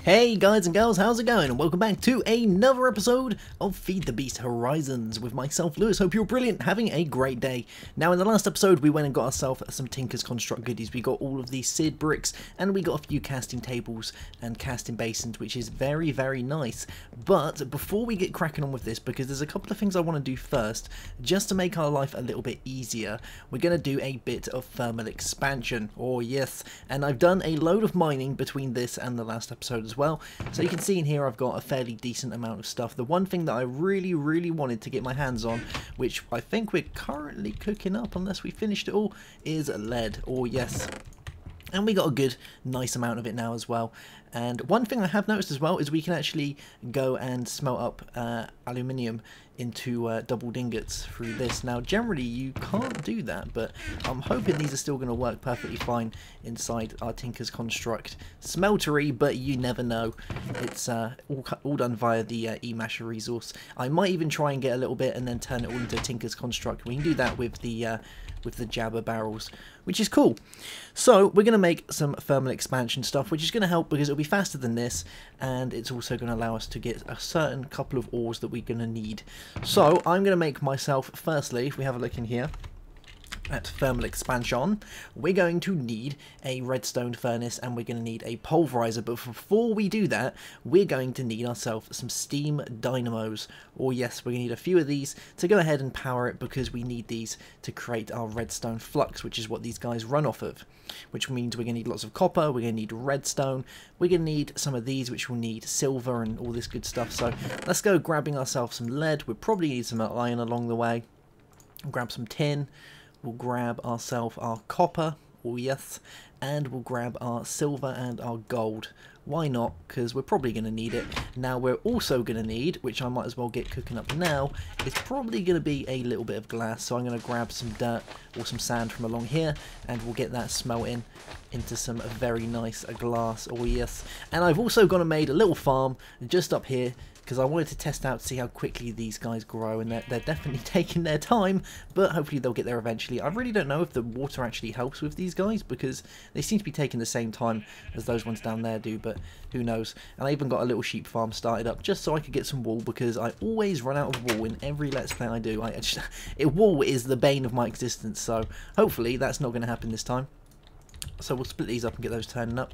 Hey guys and girls, how's it going? And welcome back to another episode of FTB Horizons with myself, Lewis. Hope you're brilliant, having a great day. Now in the last episode we went and got ourselves some Tinker's Construct goodies. We got all of these seared bricks and we got a few casting tables and casting basins, which is very nice. But before we get cracking on with this, because there's a couple of things I want to do first, just to make our life a little bit easier, we're going to do a bit of thermal expansion. Oh yes, and I've done a load of mining between this and the last episode as well. So you can see in here I've got a fairly decent amount of stuff. The one thing that I really wanted to get my hands on, which I think we're currently cooking up unless we finished it all, is lead. Oh yes. And we got a good nice amount of it now as well. And one thing I have noticed as well is we can actually go and smelt up aluminium into double ingots through this. Now generally you can't do that, but I'm hoping these are still going to work perfectly fine inside our Tinker's Construct smeltery, but you never know. It's all done via the eMasher resource. I might even try and get a little bit and then turn it all into Tinker's Construct. We can do that with the jabber barrels, which is cool. So we're going to make some thermal expansion stuff, which is going to help because it'll be faster than this, and it's also going to allow us to get a certain couple of ores that we're going to need. So I'm going to make myself, firstly, if we have a look in here at thermal expansion, we're going to need a redstone furnace and we're going to need a pulverizer. But before we do that, we're going to need ourselves some steam dynamos. Or yes, we're going to need a few of these to go ahead and power it, because we need these to create our redstone flux, which is what these guys run off of, which means we're going to need lots of copper, we're going to need redstone, we're going to need some of these, which will need silver and all this good stuff. So let's go grabbing ourselves some lead. We'll probably need some iron along the way. Grab some tin. We'll grab ourselves our copper, oh yes, and we'll grab our silver and our gold. Why not? Because we're probably going to need it. Now we're also going to need, which I might as well get cooking up now, is probably going to be a little bit of glass. So I'm going to grab some dirt or some sand from along here, and we'll get that smelting into some very nice glass. Oh yes. And I've also gone and made a little farm just up here, because I wanted to test out to see how quickly these guys grow, and they're definitely taking their time, but hopefully they'll get there eventually. I really don't know if the water actually helps with these guys, because they seem to be taking the same time as those ones down there do, but who knows. And I even got a little sheep farm started up just so I could get some wool, because I always run out of wool in every Let's Play I do. Wool is the bane of my existence, so hopefully that's not going to happen this time. So we'll split these up and get those turning up,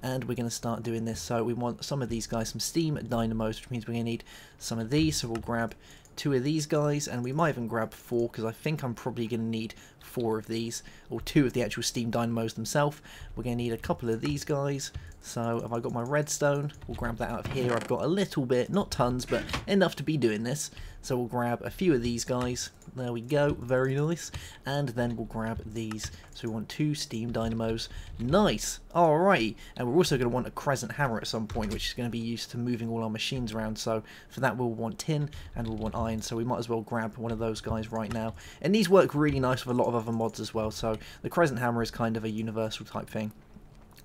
and we're going to start doing this. So we want some of these guys, some steam dynamos, which means we're going to need some of these. So we'll grab 2 of these guys, and we might even grab 4, because I think I'm probably going to need 4 of these, or 2 of the actual steam dynamos themselves. We're going to need a couple of these guys. So have I got my redstone? We'll grab that out of here. I've got a little bit, not tons, but enough to be doing this. So we'll grab a few of these guys. There we go, very nice. And then we'll grab these. So we want 2 steam dynamos. Nice. Alrighty. And we're also going to want a crescent hammer at some point, which is going to be used to moving all our machines around. So for that we'll want tin and we'll want iron. So we might as well grab one of those guys right now. And these work really nice with a lot of other mods as well. So the crescent hammer is kind of a universal type thing.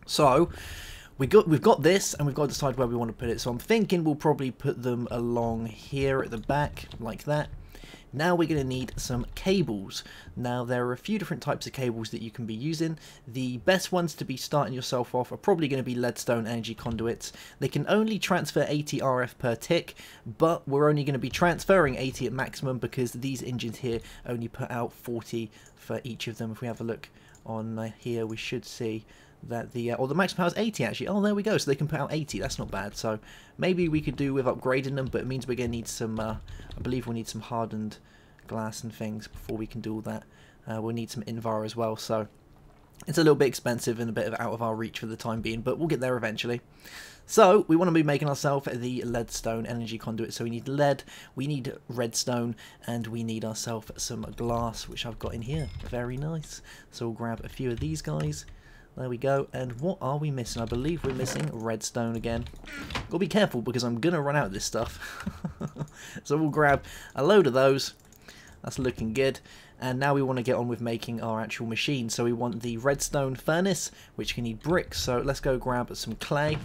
So we've got this, and we've got to decide where we want to put it. So I'm thinking we'll probably put them along here at the back, like that. Now we're going to need some cables. Now there are a few different types of cables that you can be using. The best ones to be starting yourself off are probably going to be leadstone energy conduits. They can only transfer 80 RF per tick, but we're only going to be transferring 80 at maximum, because these engines here only put out 40 for each of them. If we have a look on here, we should see that the maximum power is 80 actually. Oh, there we go. So they can put out 80. That's not bad. So maybe we could do with upgrading them, but it means we're going to need some, I believe we'll need some hardened glass and things before we can do all that. We'll need some Invar as well. So it's a little bit expensive and a bit out of our reach for the time being, but we'll get there eventually. So we want to be making ourselves the leadstone energy conduit. So we need lead, we need redstone, and we need ourselves some glass, which I've got in here. Very nice. So we'll grab a few of these guys. There we go. And what are we missing? I believe we're missing redstone again. Gotta be careful, because I'm gonna run out of this stuff. So we'll grab a load of those. That's looking good. And now we want to get on with making our actual machine. So we want the redstone furnace, which can need bricks. So let's go grab some clay.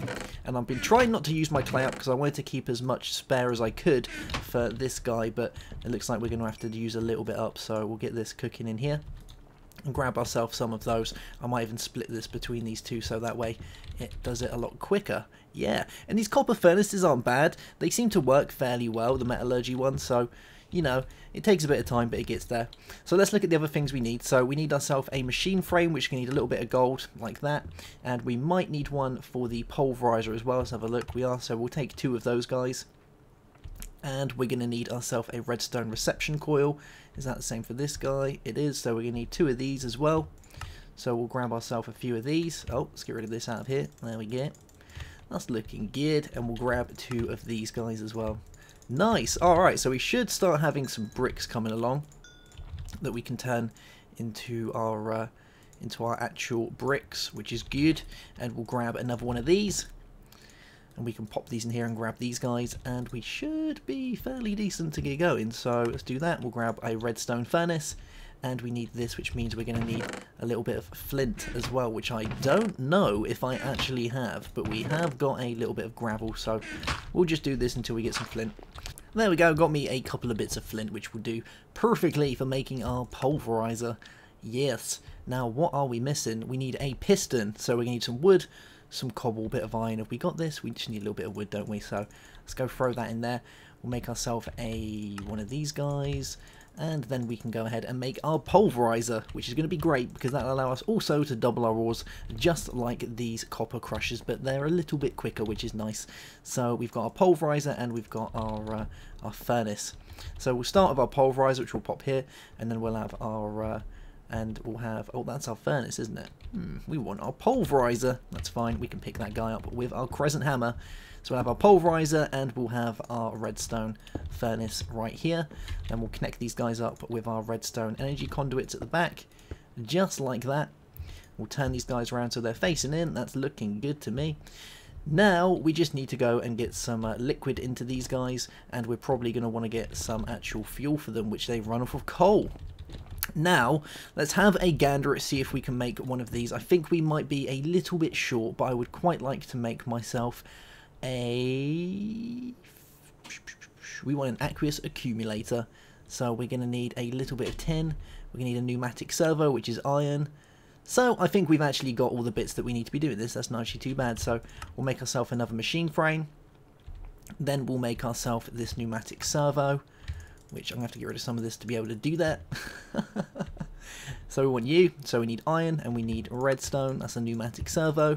And I've been trying not to use my clay up, because I wanted to keep as much spare as I could for this guy, but it looks like we're going to have to use a little bit up. So we'll get this cooking in here and grab ourselves some of those. I might even split this between these two, so that way it does it a lot quicker Yeah, and these copper furnaces aren't bad. They seem to work fairly well, the metallurgy ones, so, you know, it takes a bit of time, but it gets there. So let's look at the other things we need. So we need ourselves a machine frame, which can need a little bit of gold, like that. And we might need one for the pulverizer as well. Let's have a look. We are, so we'll take 2 of those guys. And we're going to need ourselves a redstone reception coil. Is that the same for this guy? It is, so we're going to need 2 of these as well. So we'll grab ourselves a few of these. Oh, let's get rid of this out of here. There we go. That's looking good. And we'll grab 2 of these guys as well. Nice. Alright, so we should start having some bricks coming along that we can turn into our actual bricks, which is good. And we'll grab another one of these. And we can pop these in here and grab these guys, and we should be fairly decent to get going. So let's do that. We'll grab a redstone furnace, and we need this, which means we're going to need a little bit of flint as well, which I don't know if I actually have, but we have got a little bit of gravel, so we'll just do this until we get some flint. There we go, got me a couple of bits of flint, which will do perfectly for making our pulverizer. Yes. Now, what are we missing? We need a piston, so we're going to need some wood, some cobble, bit of iron. Have we got this? We just need a little bit of wood, don't we? So let's go throw that in there. We'll make ourselves one of these guys, and then we can go ahead and make our pulverizer, which is going to be great because that'll allow us also to double our ores, just like these copper crushers, but they're a little bit quicker, which is nice. So we've got our pulverizer and we've got our furnace. So we'll start with our pulverizer, which will pop here, and then we'll have our oh, that's our furnace, isn't it? We want our pulverizer. That's fine, we can pick that guy up with our crescent hammer. So we'll have our pulverizer and we'll have our redstone furnace right here. Then we'll connect these guys up with our redstone energy conduits at the back, just like that. We'll turn these guys around so they're facing in. That's looking good to me. Now we just need to go and get some liquid into these guys, and we're probably going to want to get some actual fuel for them, which they run off of coal. Now, let's have a gander at see if we can make one of these. I think we might be a little bit short, but I would quite like to make myself we want an aqueous accumulator. So we're going to need a little bit of tin. We're going to need a pneumatic servo, which is iron. So I think we've actually got all the bits that we need to be doing this. That's not actually too bad. So we'll make ourselves another machine frame. Then we'll make ourselves this pneumatic servo, which I'm going to have to get rid of some of this to be able to do that. So we want you, so we need iron and we need redstone. That's a pneumatic servo.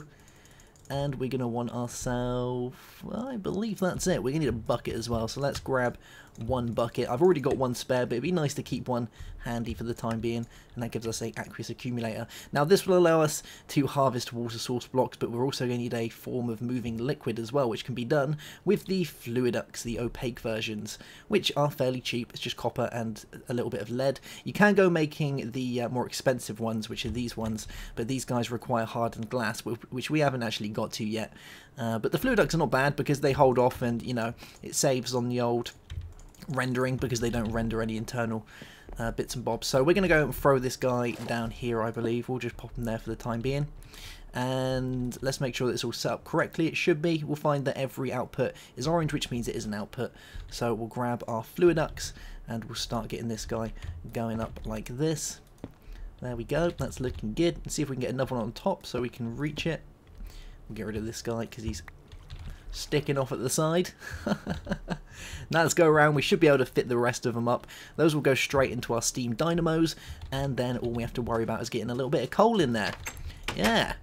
And we're going to want ourselves, well, I believe that's it. We're going to need a bucket as well, so let's grab one bucket. I've already got one spare, but it'd be nice to keep one handy for the time being, and that gives us a aqueous accumulator. Now this will allow us to harvest water source blocks, but we're also going to need a form of moving liquid as well, which can be done with the Fluidux, the opaque versions, which are fairly cheap. It's just copper and a little bit of lead. You can go making the more expensive ones, which are these ones, but these guys require hardened glass, which we haven't actually got to yet. But the Fluidux are not bad because they hold off, and you know, it saves on the old rendering because they don't render any internal bits and bobs. So we're going to go and throw this guy down here, I believe. We'll just pop him there for the time being. And let's make sure that it's all set up correctly. It should be. We'll find that every output is orange, which means it is an output. So we'll grab our Fluidux and we'll start getting this guy going up like this. There we go. That's looking good. Let's see if we can get another one on top so we can reach it. We'll get rid of this guy because he's sticking off at the side. Now let's go around. We should be able to fit the rest of them up. Those will go straight into our steam dynamos, and then all we have to worry about is getting a little bit of coal in there. Yeah.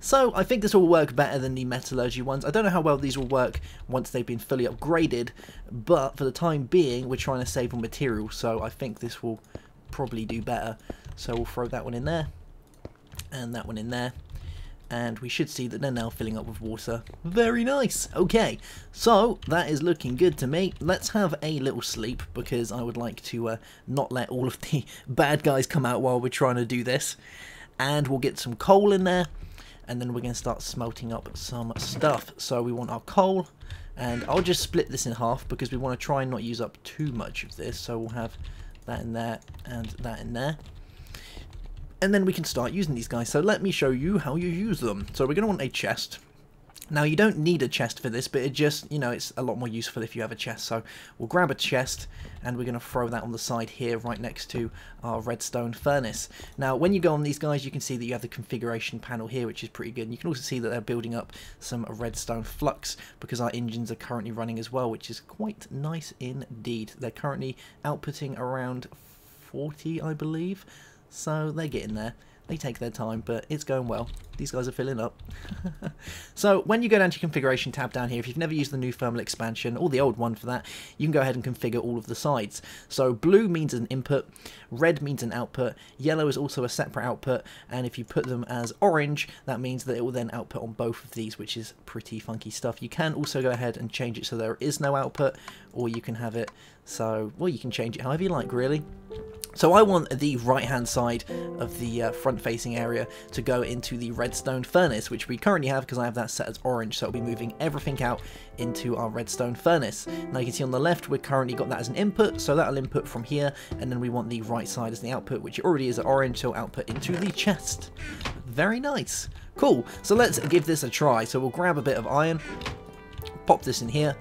So I think this will work better than the metallurgy ones. I don't know how well these will work once they've been fully upgraded, but for the time being we're trying to save on materials, so I think this will probably do better. So we'll throw that one in there and that one in there, and we should see that they're now filling up with water. Very nice. Okay, so that is looking good to me. Let's have a little sleep because I would like to not let all of the bad guys come out while we're trying to do this. And we'll get some coal in there, and then we're going to start smelting up some stuff. So we want our coal, and I'll just split this in half because we want to try and not use up too much of this. So we'll have that in there and that in there. And then we can start using these guys. So let me show you how you use them. So we're going to want a chest. Now you don't need a chest for this, but it just, you know, it's a lot more useful if you have a chest. So we'll grab a chest and we're going to throw that on the side here right next to our redstone furnace. Now when you go on these guys, you can see that you have the configuration panel here, which is pretty good. And you can also see that they're building up some redstone flux because our engines are currently running as well, which is quite nice indeed. They're currently outputting around 40, I believe, so they're getting there. They take their time, but it's going well. These guys are filling up. So when you go down to your configuration tab down here, if you've never used the new thermal expansion, or the old one for that, you can go ahead and configure all of the sides. So blue means an input, red means an output, yellow is also a separate output, and if you put them as orange, that means that it will then output on both of these, which is pretty funky stuff. You can also go ahead and change it so there is no output, or you can have it so, well, you can change it however you like, really. So I want the right hand side of the front facing area to go into the redstone furnace, which we currently have because I have that set as orange, so it'll be moving everything out into our redstone furnace. Now you can see on the left we've currently got that as an input, so that'll input from here, and then we want the right side as the output, which already is orange, so output into the chest. Very nice. Cool, so let's give this a try. So we'll grab a bit of iron, pop this in here,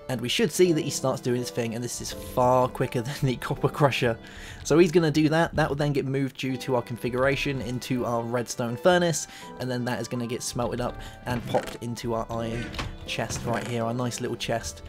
and we should see that he starts doing his thing, and this is far quicker than the copper crusher. So he's going to do that. That will then get moved due to our configuration into our redstone furnace, and then that is going to get smelted up and popped into our iron chest right here, our nice little chest.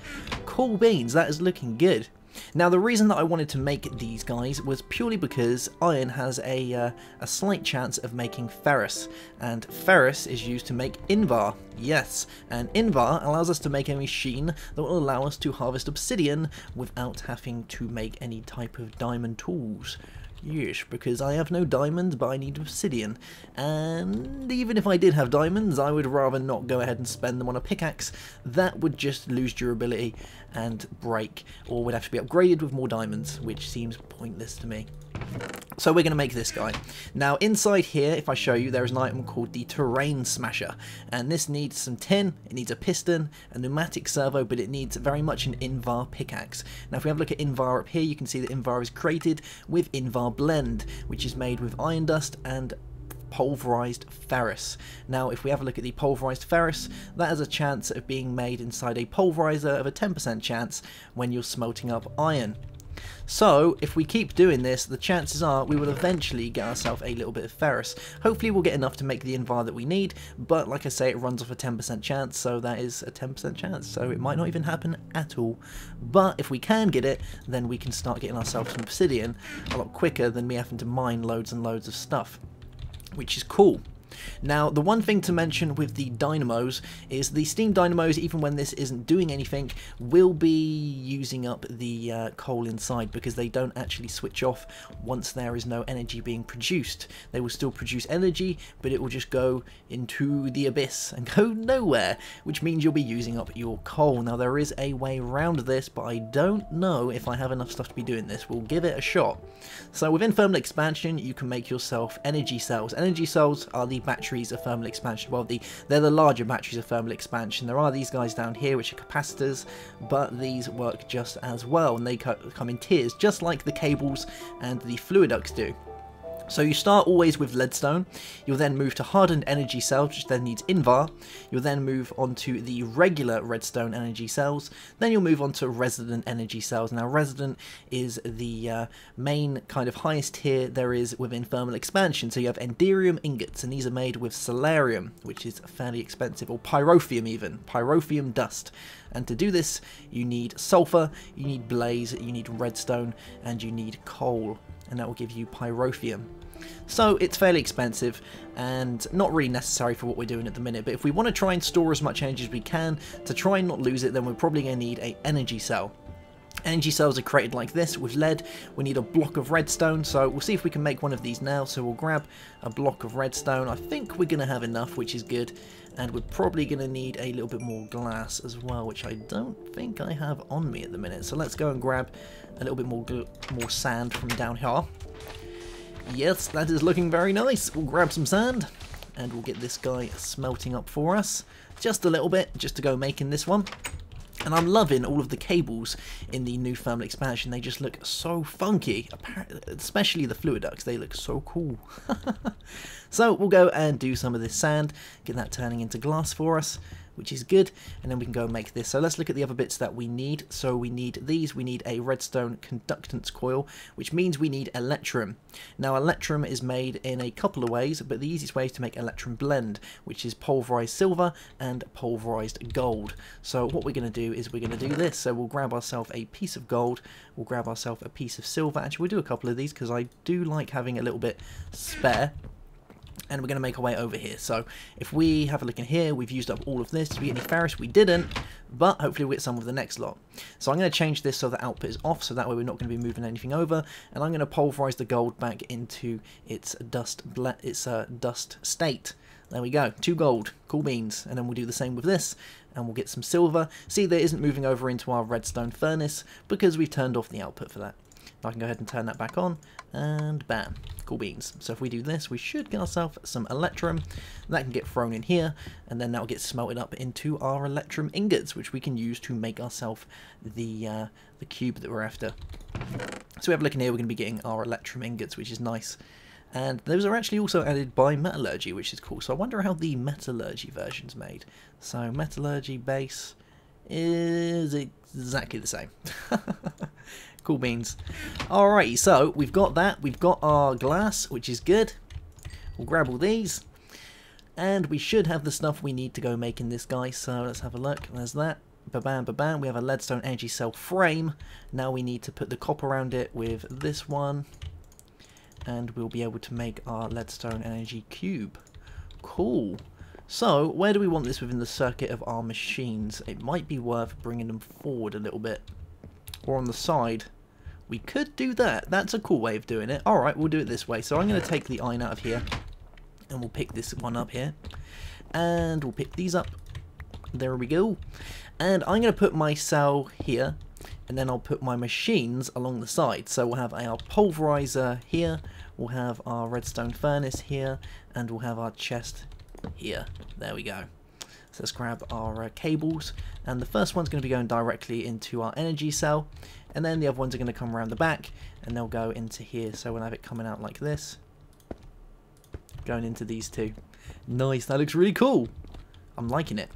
Cool beans, that is looking good. Now the reason that I wanted to make these guys was purely because iron has a slight chance of making ferrous, and ferrous is used to make invar. Yes, and invar allows us to make a machine that will allow us to harvest obsidian without having to make any type of diamond tools. Yes, because I have no diamonds, but I need obsidian. And even if I did have diamonds, I would rather not go ahead and spend them on a pickaxe. That would just lose durability and break, or would have to be upgraded with more diamonds, which seems pointless to me. So we're going to make this guy. Now inside here, if I show you, there is an item called the Terrain Smasher, and this needs some tin, it needs a piston, a pneumatic servo, but it needs very much an Invar pickaxe. Now if we have a look at Invar up here, you can see that Invar is created with Invar Blend, which is made with iron dust and pulverized ferrous. Now if we have a look at the pulverized ferrous, that has a chance of being made inside a pulverizer of a 10% chance when you're smelting up iron. So if we keep doing this, the chances are we will eventually get ourselves a little bit of ferrous. Hopefully we'll get enough to make the Invar that we need, but like I say, it runs off a 10% chance, so that is a 10% chance, so it might not even happen at all. But if we can get it, then we can start getting ourselves some obsidian a lot quicker than me having to mine loads and loads of stuff, which is cool. Now the one thing to mention with the dynamos is the steam dynamos, even when this isn't doing anything, will be using up the coal inside, because they don't actually switch off once there is no energy being produced. They will still produce energy, but it will just go into the abyss and go nowhere, which means you'll be using up your coal. Now there is a way around this, but I don't know if I have enough stuff to be doing this. We'll give it a shot. So within thermal expansion you can make yourself energy cells. Energy cells are the batteries of thermal expansion. Well, they're the larger batteries of thermal expansion. There are these guys down here which are capacitors, but these work just as well, and they come in tiers, just like the cables and the fluid ducts do. So you start always with leadstone, you'll then move to hardened energy cells, which then needs Invar, you'll then move on to the regular redstone energy cells, then you'll move on to resident energy cells. Now resident is the main kind of highest tier there is within thermal expansion. So you have enderium ingots, and these are made with solarium, which is fairly expensive, or pyrotheum even, pyrotheum dust. And to do this you need sulfur, you need blaze, you need redstone, and you need coal, and that will give you pyrotheum. So it's fairly expensive and not really necessary for what we're doing at the minute, but if we want to try and store as much energy as we can to try and not lose it, then we're probably going to need an energy cell. Energy cells are created like this with lead. We need a block of redstone, so we'll see if we can make one of these now. So we'll grab a block of redstone. I think we're going to have enough, which is good, and we're probably going to need a little bit more glass as well, which I don't think I have on me at the minute. So let's go and grab a little bit more sand from down here. Yes, that is looking very nice. We'll grab some sand and we'll get this guy smelting up for us. Just a little bit, just to go making this one. And I'm loving all of the cables in the new thermal expansion. They just look so funky, especially the fluid ducts. They look so cool. So we'll go and do some of this sand, get that turning into glass for us. which is good, and then we can go and make this. So let's look at the other bits that we need. So we need these. We need a redstone conductance coil, which means we need Electron. Now Electron is made in a couple of ways, but the easiest way is to make Electron blend, which is pulverized silver and pulverized gold. So what we're going to do is we're going to do this. So we'll grab ourselves a piece of gold, we'll grab ourselves a piece of silver. Actually, we'll do a couple of these because I do like having a little bit spare. And we're going to make our way over here. So if we have a look in here, we've used up all of this. Did we get any ferrous? We didn't, but hopefully we'll get some of the next lot. So I'm going to change this so the output is off, so that way we're not going to be moving anything over. And I'm going to pulverize the gold back into its dust state. There we go, 2 gold, cool beans. And then we'll do the same with this, and we'll get some silver. See, there isn't moving over into our redstone furnace because we've turned off the output for that. I can go ahead and turn that back on, and bam, cool beans. So if we do this, we should get ourselves some Electrum. That can get thrown in here, and then that'll get smelted up into our Electrum ingots, which we can use to make ourselves the cube that we're after. So we have a look in here, we're going to be getting our Electrum ingots, which is nice. And those are actually also added by metallurgy, which is cool. So I wonder how the metallurgy version's made. So metallurgy base is exactly the same. Cool beans. Alrighty, so we've got that. We've got our glass, which is good. We'll grab all these. And we should have the stuff we need to go making this guy. So let's have a look. There's that. Ba-bam, ba-bam. We have a leadstone energy cell frame. Now we need to put the copper around it with this one. And we'll be able to make our leadstone energy cube. Cool. So, where do we want this within the circuit of our machines? It might be worth bringing them forward a little bit. Or on the side. We could do that. That's a cool way of doing it. Alright, we'll do it this way. So I'm going to take the iron out of here. And we'll pick this one up here. And we'll pick these up. There we go. And I'm going to put my cell here. And then I'll put my machines along the side. So we'll have our pulverizer here. We'll have our redstone furnace here. And we'll have our chest here. There we go. So let's grab our cables, and the first one's going to be going directly into our energy cell, and then the other ones are going to come around the back and they'll go into here. So we'll have it coming out like this, going into these two. Nice, that looks really cool. I'm liking it.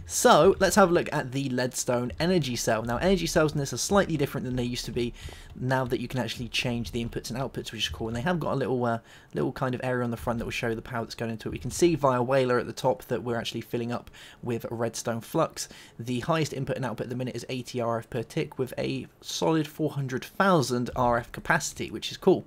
So let's have a look at the leadstone energy cell. Now energy cells in this are slightly different than they used to be now that you can actually change the inputs and outputs, which is cool. And they have got a little kind of area on the front that will show the power that's going into it. We can see via Whaler at the top that we're actually filling up with redstone flux. The highest input and output at the minute is 80 RF per tick with a solid 400,000 RF capacity, which is cool.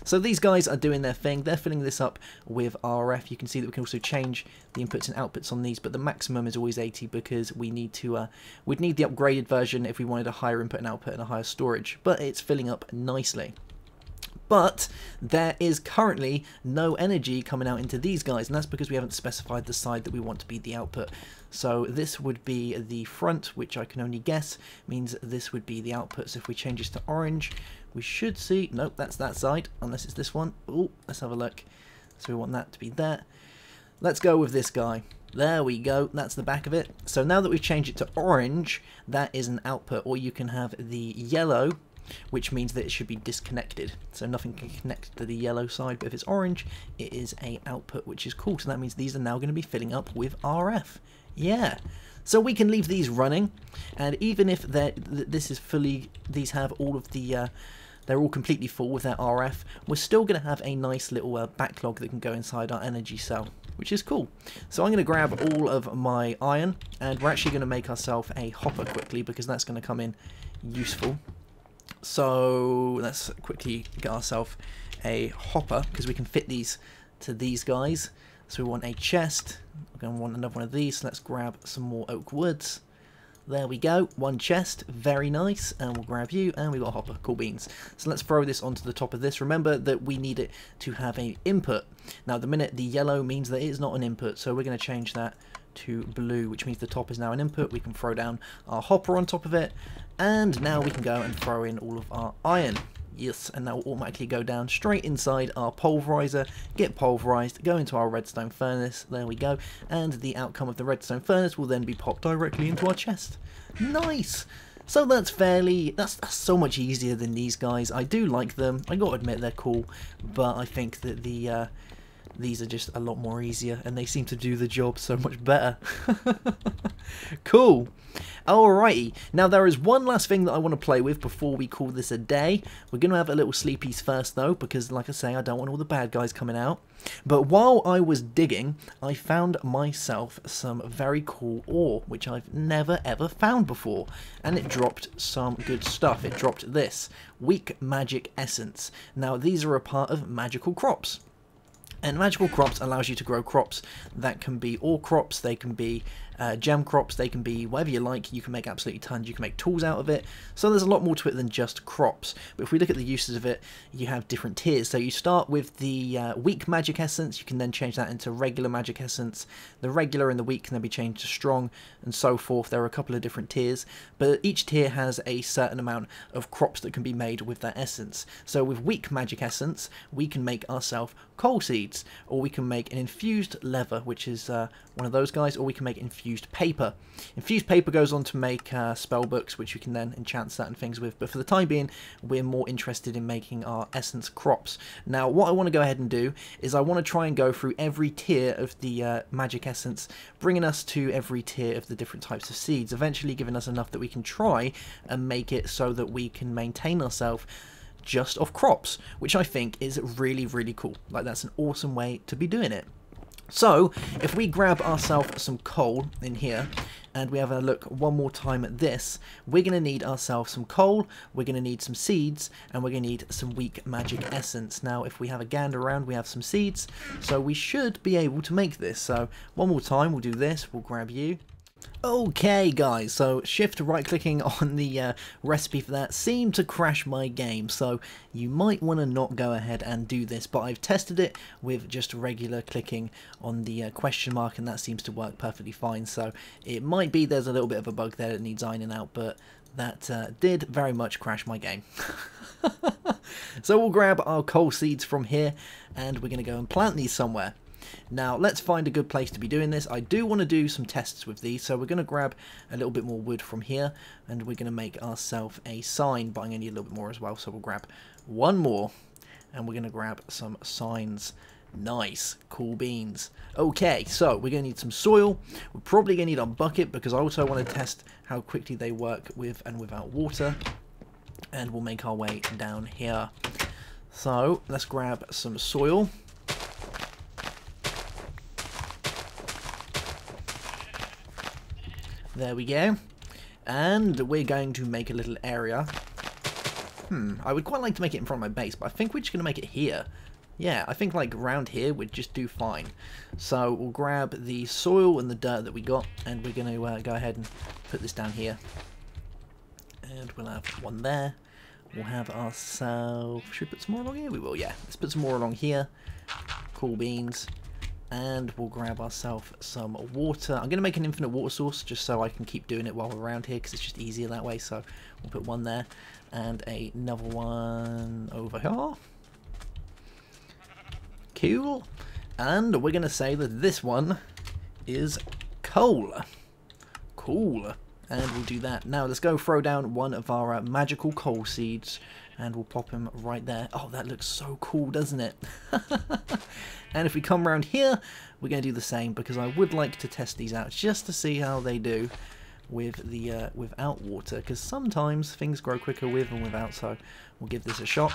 So these guys are doing their thing. They're filling this up with RF. You can see that we can also change the inputs and outputs on these, but the maximum is always 80 because we need to we'd need the upgraded version if we wanted a higher input and output and a higher storage, but it's filling up nicely. But there is currently no energy coming out into these guys, and that's because we haven't specified the side that we want to be the output. So this would be the front, which I can only guess means this would be the output. So if we change this to orange, we should see, nope, that's that side, unless it's this one. Oh, let's have a look. So we want that to be that. Let's go with this guy. There we go, that's the back of it. So now that we've changed it to orange, that is an output, or you can have the yellow, which means that it should be disconnected. So nothing can connect to the yellow side, but if it's orange, it is a output, which is cool. So that means these are now going to be filling up with RF. Yeah. So we can leave these running, and even if this is fully, these have all of the, they're all completely full with their RF, we're still going to have a nice little backlog that can go inside our energy cell, which is cool. So I'm going to grab all of my iron, and we're actually going to make ourselves a hopper quickly, because that's going to come in useful. So let's quickly get ourselves a hopper, because we can fit these to these guys. So we want a chest. We're going to want another one of these. So let's grab some more oak woods. There we go. One chest. Very nice. And we'll grab you. And we've got a hopper. Cool beans. So let's throw this onto the top of this. Remember that we need it to have an input. Now, at the minute, the yellow means that it is not an input. So we're going to change that to blue, which means the top is now an input. We can throw down our hopper on top of it. And now we can go and throw in all of our iron. Yes, and that will automatically go down straight inside our pulverizer, get pulverized, go into our redstone furnace, there we go, and the outcome of the redstone furnace will then be popped directly into our chest. Nice! So that's so much easier than these guys. I do like them, I gotta admit they're cool, but I think that the these are just a lot more easier, and they seem to do the job so much better. Cool. Alrighty, now there is one last thing that I want to play with before we call this a day. We're going to have a little sleepies first though, because like I say, I don't want all the bad guys coming out. But while I was digging, I found myself some very cool ore, which I've never ever found before. And it dropped some good stuff. It dropped this, weak magic essence. Now these are a part of magical crops. And magical crops allows you to grow crops that can be ore crops, they can be gem crops, they can be whatever you like. You can make absolutely tons, you can make tools out of it. So there's a lot more to it than just crops. But if we look at the uses of it, you have different tiers. So you start with the weak magic essence, you can then change that into regular magic essence. The regular and the weak can then be changed to strong and so forth. There are a couple of different tiers, but each tier has a certain amount of crops that can be made with that essence. So with weak magic essence, we can make ourselves coal seeds, or we can make an infused leather, which is one of those guys, or we can make infused paper. Infused paper goes on to make spell books, which you can then enchant certain things with, but for the time being we're more interested in making our essence crops. Now what I want to go ahead and do is I want to try and go through every tier of the magic essence, bringing us to every tier of the different types of seeds, eventually giving us enough that we can try and make it so that we can maintain ourselves just off crops, which I think is really, really cool. Like, that's an awesome way to be doing it. So if we grab ourselves some coal in here and we have a look one more time at this, we're going to need ourselves some coal, we're going to need some seeds, and we're going to need some weak magic essence. Now if we have a gander around, we have some seeds, so we should be able to make this. So one more time we'll do this, we'll grab you. Okay guys, so shift right clicking on the recipe for that seemed to crash my game, so you might want to not go ahead and do this, but I've tested it with just regular clicking on the question mark and that seems to work perfectly fine. So it might be there's a little bit of a bug there that needs ironing out, but that did very much crash my game. So we'll grab our coal seeds from here and we're going to go and plant these somewhere. Now let's find a good place to be doing this. I do want to do some tests with these, so we're going to grab a little bit more wood from here and we're going to make ourselves a sign, but I'm going to need a little bit more as well, so we'll grab one more and we're going to grab some signs. Nice, cool beans. Okay, so we're going to need some soil. We're probably going to need a bucket because I also want to test how quickly they work with and without water, and we'll make our way down here. So let's grab some soil. There we go. And we're going to make a little area. I would quite like to make it in front of my base, but I think we're just going to make it here. Yeah, I think like around here would just do fine. So we'll grab the soil and the dirt that we got, and we're going to go ahead and put this down here. And we'll have one there. We'll have ourselves... Should we put some more along here? We will, yeah. Let's put some more along here. Cool beans. And we'll grab ourselves some water. I'm going to make an infinite water source just so I can keep doing it while we're around here because it's just easier that way. So we'll put one there and another one over here. Cool. And we're going to say that this one is coal. Cool. And we'll do that. Now let's go throw down one of our magical coal seeds and we'll pop him right there. Oh, that looks so cool, doesn't it? And if we come around here, we're going to do the same because I would like to test these out just to see how they do with the without water, because sometimes things grow quicker with and without, so we'll give this a shot.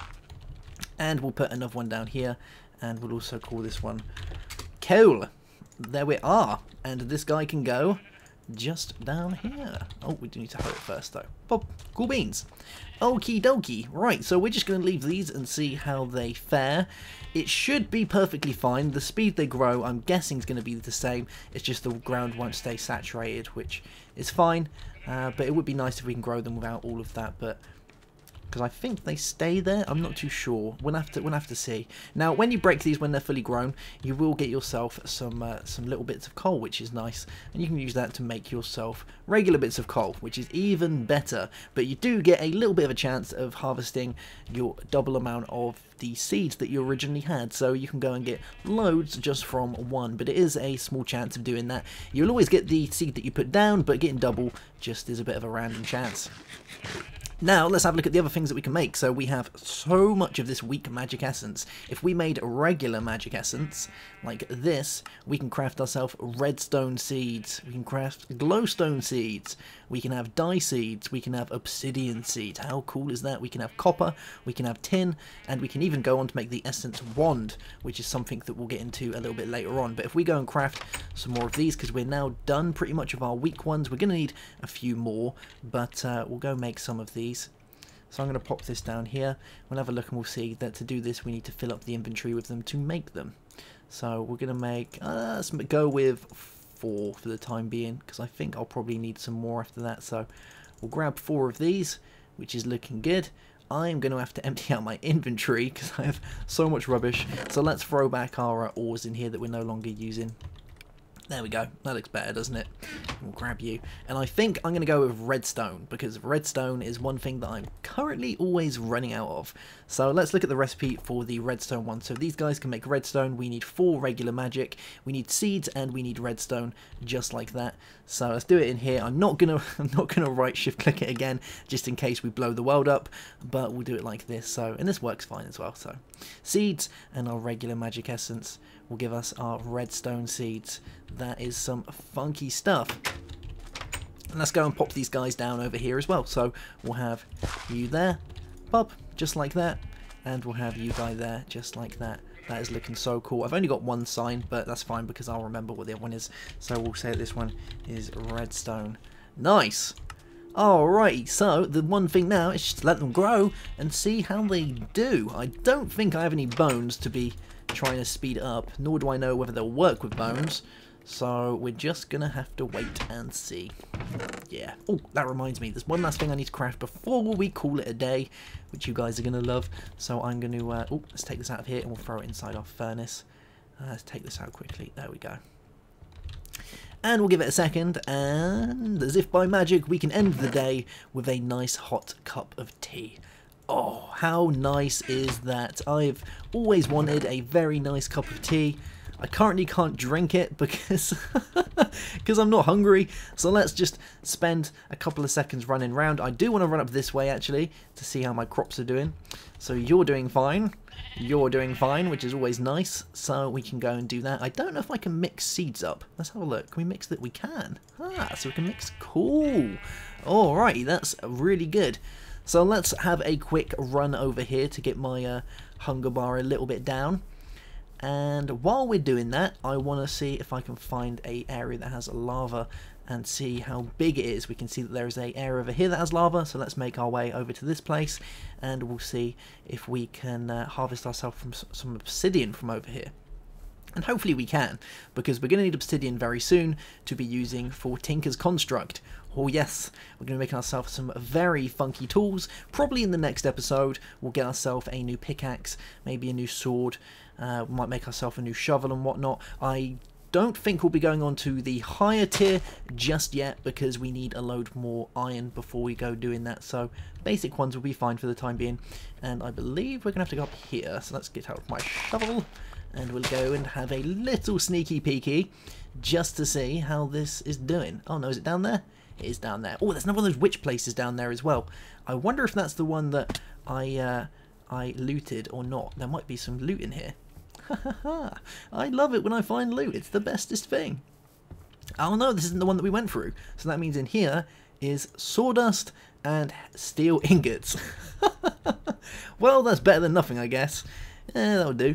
And we'll put another one down here, and we'll also call this one coal. There we are, and this guy can go just down here. Oh, we do need to hoe it first though. Pop, cool beans. Okie dokie. Right, so we're just going to leave these and see how they fare. It should be perfectly fine. The speed they grow, I'm guessing, is going to be the same. It's just the ground won't stay saturated, which is fine. But it would be nice if we can grow them without all of that. But because I think they stay there, I'm not too sure. We'll have to see. Now, when you break these when they're fully grown, you will get yourself some little bits of coal, which is nice, and you can use that to make yourself regular bits of coal, which is even better. But you do get a little bit of a chance of harvesting your double amount of the seeds that you originally had, so you can go and get loads just from one, but it is a small chance of doing that. You'll always get the seed that you put down, but getting double just is a bit of a random chance. Now, let's have a look at the other things that we can make. So we have so much of this weak magic essence. If we made regular magic essence, like this, we can craft ourselves redstone seeds. We can craft glowstone seeds. We can have dye seeds. We can have obsidian seeds. How cool is that? We can have copper, we can have tin, and we can even go on to make the essence wand, which is something that we'll get into a little bit later on. But if we go and craft some more of these, because we're now done pretty much of our weak ones, we're going to need a few more, but we'll go make some of these. So I'm going to pop this down here. We'll have a look and we'll see that to do this we need to fill up the inventory with them to make them. So we're going to make, let's go with 4 for the time being, because I think I'll probably need some more after that. So we'll grab 4 of these, which is looking good. I'm going to have to empty out my inventory because I have so much rubbish. So let's throw back our ores in here that we're no longer using. There we go. That looks better, doesn't it? We'll grab you. And I think I'm going to go with redstone, because redstone is one thing that I'm currently always running out of. So let's look at the recipe for the redstone one. So these guys can make redstone. We need 4 regular magic. We need seeds and we need redstone, just like that. So let's do it in here. I'm not gonna right shift click it again, just in case we blow the world up. But we'll do it like this. So, and this works fine as well. So seeds and our regular magic essence will give us our redstone seeds. That is some funky stuff. And let's go and pop these guys down over here as well. So we'll have you there, pop, just like that, and we'll have you guy there, just like that. That is looking so cool. I've only got one sign, but that's fine because I'll remember what the other one is. So we'll say this one is redstone. Nice! Alrighty, so the one thing now is just to let them grow and see how they do. I don't think I have any bones to be trying to speed it up, nor do I know whether they'll work with bones. So we're just going to have to wait and see. Yeah. Oh, that reminds me. There's one last thing I need to craft before we call it a day, which you guys are going to love. So I'm going to... oh, let's take this out of here and we'll throw it inside our furnace. Let's take this out quickly. There we go. And we'll give it a second, and as if by magic, we can end the day with a nice hot cup of tea. Oh, how nice is that? I've always wanted a very nice cup of tea. I currently can't drink it because I'm not hungry, so let's just spend a couple of seconds running around. I do want to run up this way actually to see how my crops are doing. So you're doing fine, which is always nice, so we can go and do that. I don't know if I can mix seeds up. Let's have a look. Can we mix that? We can. So we can mix. Cool. Alrighty, that's really good. So let's have a quick run over here to get my hunger bar a little bit down. And while we're doing that, I want to see if I can find a area that has lava and see how big it is. We can see that there is an area over here that has lava, so let's make our way over to this place and we'll see if we can harvest ourselves from some obsidian from over here. And hopefully we can, because we're going to need obsidian very soon to be using for Tinker's Construct. Oh yes, we're going to make ourselves some very funky tools. Probably in the next episode we'll get ourselves a new pickaxe, maybe a new sword, we might make ourselves a new shovel and whatnot. I don't think we'll be going on to the higher tier just yet because we need a load more iron before we go doing that. So basic ones will be fine for the time being. And I believe we're going to have to go up here. So let's get out my shovel and we'll go and have a little sneaky peeky just to see how this is doing. Oh no, is it down there? It is down there. Oh, there's another one of those witch places down there as well. I wonder if that's the one that I looted or not. There might be some loot in here. I love it when I find loot. It's the bestest thing. Oh no, this isn't the one that we went through. So that means in here is sawdust and steel ingots. Well, that's better than nothing, I guess. That'll do.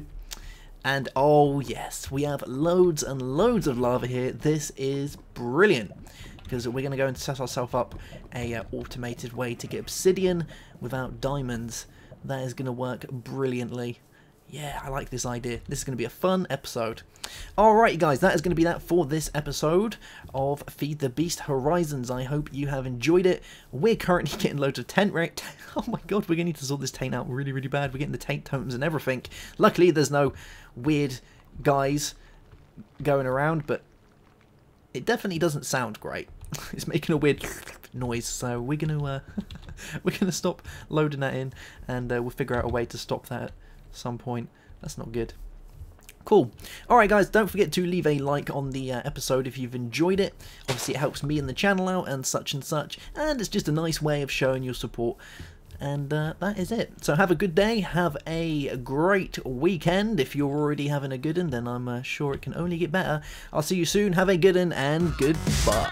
And oh yes, we have loads and loads of lava here. This is brilliant, because we're going to go and set ourselves up a automated way to get obsidian without diamonds. That is going to work brilliantly. Yeah, I like this idea. This is going to be a fun episode. Alright guys, that is going to be that for this episode of Feed the Beast Horizons. I hope you have enjoyed it. We're currently getting loads of oh my god, we're going to need to sort this taint out really, really bad. We're getting the taint totems and everything. Luckily, there's no weird guys going around, but it definitely doesn't sound great. It's making a weird noise, so we're gonna stop loading that in, and we'll figure out a way to stop that at some point. That's not good. Cool. Alright guys, don't forget to leave a like on the episode if you've enjoyed it. Obviously it helps me and the channel out and such, and it's just a nice way of showing your support. And that is it. So have a good day, have a great weekend. If you're already having a good one, then I'm sure it can only get better. I'll see you soon, have a good one, and goodbye.